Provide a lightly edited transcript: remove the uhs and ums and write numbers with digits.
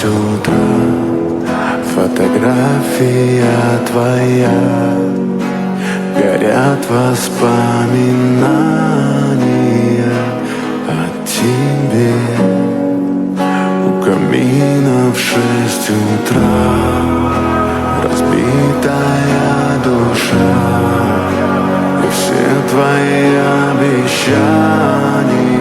утра. Фотография твоя, горят воспоминания о тебе. У камина в 6 утра разбитая душа, и все твои обещания